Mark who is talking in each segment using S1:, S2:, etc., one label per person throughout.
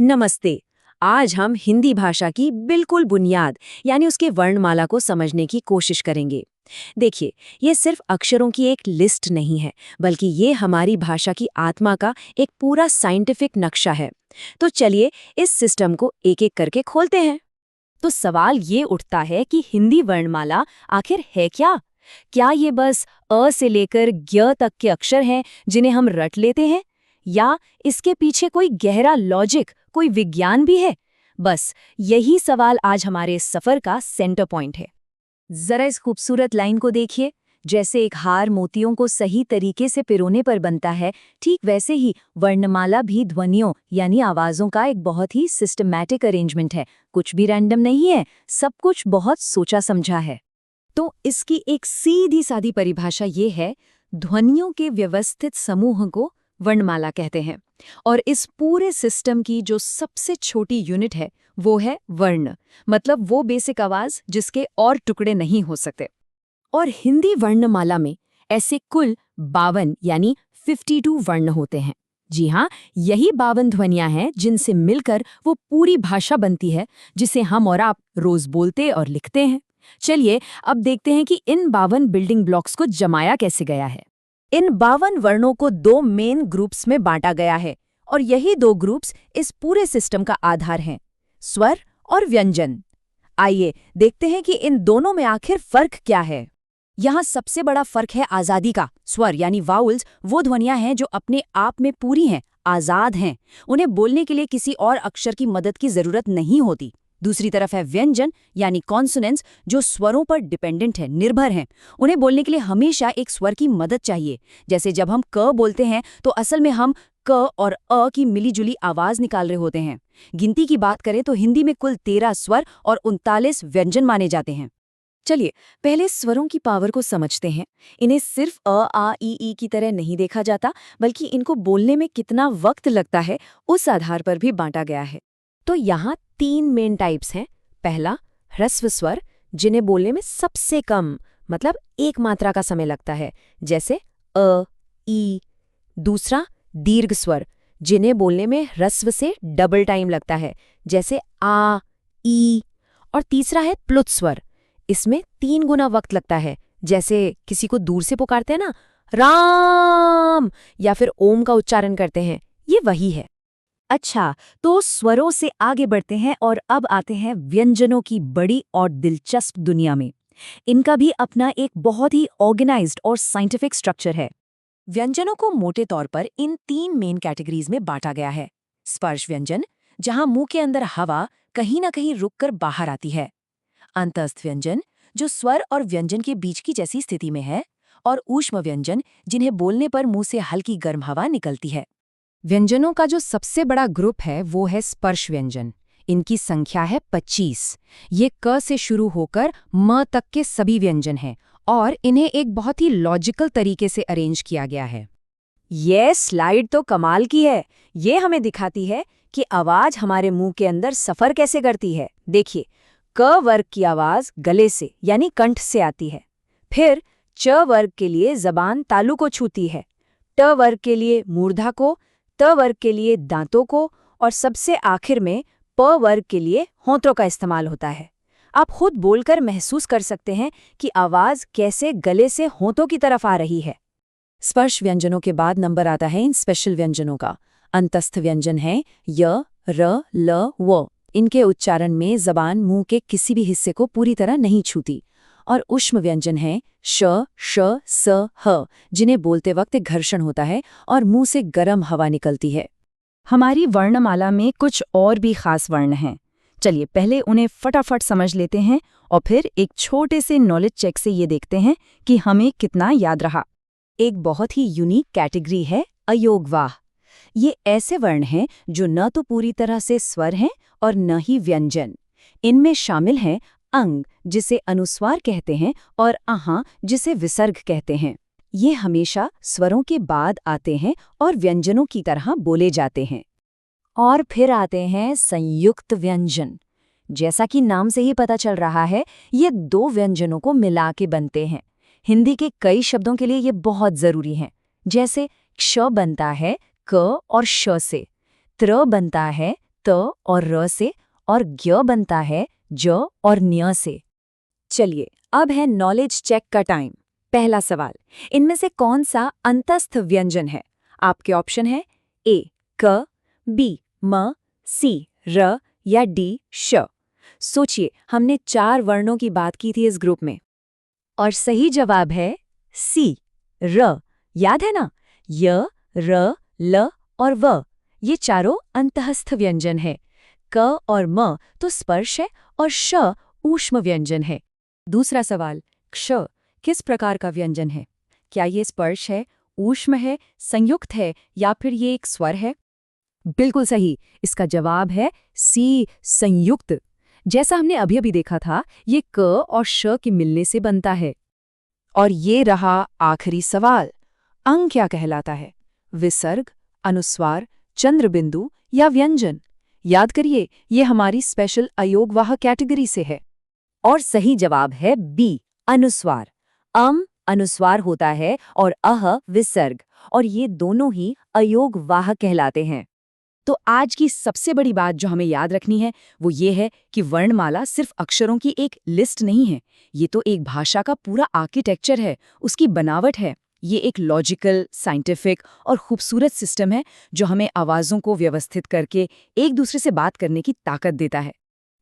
S1: नमस्ते। आज हम हिंदी भाषा की बिल्कुल बुनियाद यानी उसके वर्णमाला को समझने की कोशिश करेंगे। देखिए, ये सिर्फ अक्षरों की एक लिस्ट नहीं है, बल्कि ये हमारी भाषा की आत्मा का एक पूरा साइंटिफिक नक्शा है। तो चलिए इस सिस्टम को एक-एक करके खोलते हैं।
S2: तो सवाल ये उठता है कि हिंदी वर्णमाला आखिर है क्या? क्या ये बस अ से लेकर ज्ञ तक के अक्षर हैं जिन्हें हम रट लेते हैं? या इसके पीछे कोई गहरा लॉजिक, कोई विज्ञान भी है? बस यही सवाल आज हमारे इस सफर का सेंटर पॉइंट है।
S1: जरा इस खूबसूरत लाइन को देखिए। जैसे एक हार मोतियों को सही तरीके से पिरोने पर बनता है, ठीक वैसे ही वर्णमाला भी ध्वनियों यानी आवाजों का एक बहुत ही सिस्टमैटिक अरेंजमेंट है। कुछ भी रैंडम नहीं है, सब कुछ बहुत सोचा समझा है।
S2: तो इसकी एक सीधी सादी परिभाषा ये है, ध्वनियों के व्यवस्थित समूह को वर्णमाला कहते हैं। और इस पूरे सिस्टम की जो सबसे छोटी यूनिट है वो है वर्ण, मतलब वो बेसिक आवाज जिसके और टुकड़े नहीं हो सकते।
S1: और हिंदी वर्णमाला में ऐसे कुल 52 यानी 52 वर्ण होते हैं। जी हाँ, यही 52 ध्वनियां हैं जिनसे मिलकर वो पूरी भाषा बनती है, जिसे हम और आप रोज बोलते और लिखते हैं। चलिए अब देखते हैं कि इन 52 बिल्डिंग ब्लॉक्स को जमाया कैसे गया है। इन 52 वर्णों को दो मेन ग्रुप्स में बांटा गया है, और यही दो ग्रुप्स इस पूरे सिस्टम का आधार हैं, स्वर और व्यंजन। आइए देखते हैं कि इन दोनों में आखिर फर्क क्या है। यहाँ सबसे बड़ा फर्क है आजादी का। स्वर यानी वाउल्स वो ध्वनियां हैं जो अपने आप में पूरी हैं, आजाद हैं। उन्हें बोलने के लिए किसी और अक्षर की मदद की जरूरत नहीं होती। दूसरी तरफ है व्यंजन यानी कॉन्सोनेंट्स, जो स्वरों पर डिपेंडेंट है, निर्भर हैं। उन्हें बोलने के लिए हमेशा एक स्वर की मदद चाहिए। जैसे जब हम क बोलते हैं तो असल में हम क और अ की मिलीजुली आवाज निकाल रहे होते हैं। गिनती की बात करें तो हिंदी में कुल 13 स्वर और 39 व्यंजन माने जाते हैं। चलिए पहले स्वरों की पावर को समझते हैं। इन्हें सिर्फ अ आ ई की तरह नहीं देखा जाता, बल्कि इनको बोलने में कितना वक्त लगता है उस आधार पर भी बांटा गया है। तो यहाँ 3 मेन टाइप्स हैं। पहला, ह्रस्व स्वर, जिन्हें बोलने में सबसे कम मतलब एक मात्रा का समय लगता है, जैसे अ, ई। दूसरा, दीर्घ स्वर, जिन्हें बोलने में ह्रस्व से डबल टाइम लगता है, जैसे आ, ई। और तीसरा है प्लुत स्वर। इसमें 3 गुना वक्त लगता है, जैसे किसी को दूर से पुकारते हैं ना, राम, या फिर ओम का उच्चारण करते हैं, ये वही है। अच्छा, तो स्वरों से आगे बढ़ते हैं और अब आते हैं व्यंजनों की बड़ी और दिलचस्प दुनिया में। इनका भी अपना एक बहुत ही ऑर्गेनाइज्ड और साइंटिफिक स्ट्रक्चर है। व्यंजनों को मोटे तौर पर इन 3 मेन कैटेगरीज में बांटा गया है। स्पर्श व्यंजन, जहां मुंह के अंदर हवा कहीं ना कहीं रुककर बाहर आती है। अंतस्थ व्यंजन, जो स्वर और व्यंजन के बीच की जैसी स्थिति में है। और ऊष्म व्यंजन, जिन्हें बोलने पर मुंह से हल्की गर्म हवा निकलती है। व्यंजनों का जो सबसे बड़ा ग्रुप है वो है स्पर्श व्यंजन। इनकी संख्या है 25। ये क से शुरू होकर म तक के सभी व्यंजन हैं, और इन्हें एक बहुत ही लॉजिकल तरीके से अरेंज किया गया है। ये स्लाइड तो कमाल की है। ये हमें दिखाती है कि आवाज हमारे मुंह के अंदर सफर कैसे करती है। देखिए, क वर्ग की आवाज गले से यानी कंठ से आती है। फिर च वर्ग के लिए जबान तालू को छूती है, ट वर्ग के लिए मूर्धा को, त वर्ग के लिए दांतों को, और सबसे आखिर में प वर्ग के लिए होंठों का इस्तेमाल होता है। आप खुद बोलकर महसूस कर सकते हैं कि आवाज कैसे गले से होंठों की तरफ आ रही है। स्पर्श व्यंजनों के बाद नंबर आता है इन स्पेशल व्यंजनों का। अंतस्थ व्यंजन है य, र, ल, व। इनके उच्चारण में जबान मुंह के किसी भी हिस्से को पूरी तरह नहीं छूती। और ऊष्म व्यंजन है श, श, स, ह, जिन्हें बोलते वक्त घर्षण होता है और मुंह से गर्म हवा निकलती है। हमारी वर्णमाला में कुछ और भी खास वर्ण हैं। चलिए पहले उन्हें फटाफट समझ लेते हैं, और फिर एक छोटे से नॉलेज चेक से ये देखते हैं कि हमें कितना याद रहा। एक बहुत ही यूनिक कैटेगरी है अयोगवाह। ये ऐसे वर्ण हैं जो न तो पूरी तरह से स्वर हैं और न ही व्यंजन। इनमें शामिल हैं अंग, जिसे अनुस्वार कहते हैं, और आहा, जिसे विसर्ग कहते हैं। ये हमेशा स्वरों के बाद आते हैं और व्यंजनों की तरह बोले जाते हैं। और फिर आते हैं संयुक्त व्यंजन। जैसा कि नाम से ही पता चल रहा है, ये 2 व्यंजनों को मिला के बनते हैं। हिंदी के कई शब्दों के लिए ये बहुत जरूरी हैं। जैसे क्ष बनता है क और श से, त्र बनता है
S2: त और र से, और ज्ञ बनता है ज और न्य से। चलिए, अब है नॉलेज चेक का टाइम। पहला सवाल, इनमें से कौन सा अंतस्थ व्यंजन है? आपके ऑप्शन है ए क, बी म, सी र या डी श। सोचिए, हमने 4 वर्णों की बात की थी इस ग्रुप में, और सही जवाब है सी र। याद है ना, य, र, ल और व, ये चारों अंतःस्थ व्यंजन है। क और म तो स्पर्श है और श ऊष्म व्यंजन है। दूसरा सवाल, क्ष किस प्रकार का व्यंजन है? क्या ये स्पर्श है, ऊष्म है, संयुक्त है या फिर ये एक स्वर है? बिल्कुल सही, इसका जवाब है सी संयुक्त। जैसा हमने अभी अभी देखा था, ये क और श के मिलने से बनता है। और ये रहा आखिरी सवाल, अंग क्या कहलाता है? विसर्ग, अनुस्वार, चंद्रबिंदु या व्यंजन? याद करिए, ये हमारी स्पेशल अयोगवाह कैटेगरी से है। और सही जवाब है बी अनुस्वार। अनुस्वार होता है और अह विसर्ग, और ये दोनों ही अयोगवाह कहलाते हैं। तो आज की सबसे बड़ी बात जो हमें याद रखनी है वो ये है कि वर्णमाला सिर्फ अक्षरों की एक लिस्ट नहीं है, ये तो एक भाषा का पूरा आर्किटेक्चर है, उसकी बनावट है। ये एक लॉजिकल, साइंटिफिक और खूबसूरत सिस्टम है जो हमें आवाज़ों को व्यवस्थित करके एक दूसरे से बात करने की ताकत देता है।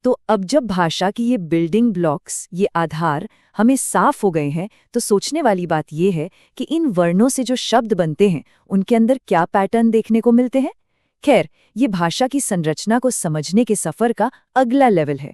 S2: तो अब जब भाषा की ये बिल्डिंग ब्लॉक्स, ये आधार हमें साफ हो गए हैं, तो सोचने वाली बात ये है कि इन वर्णों से जो शब्द बनते हैं उनके अंदर क्या पैटर्न देखने को मिलते हैं। खैर, ये भाषा की संरचना को समझने के सफर का अगला लेवल है,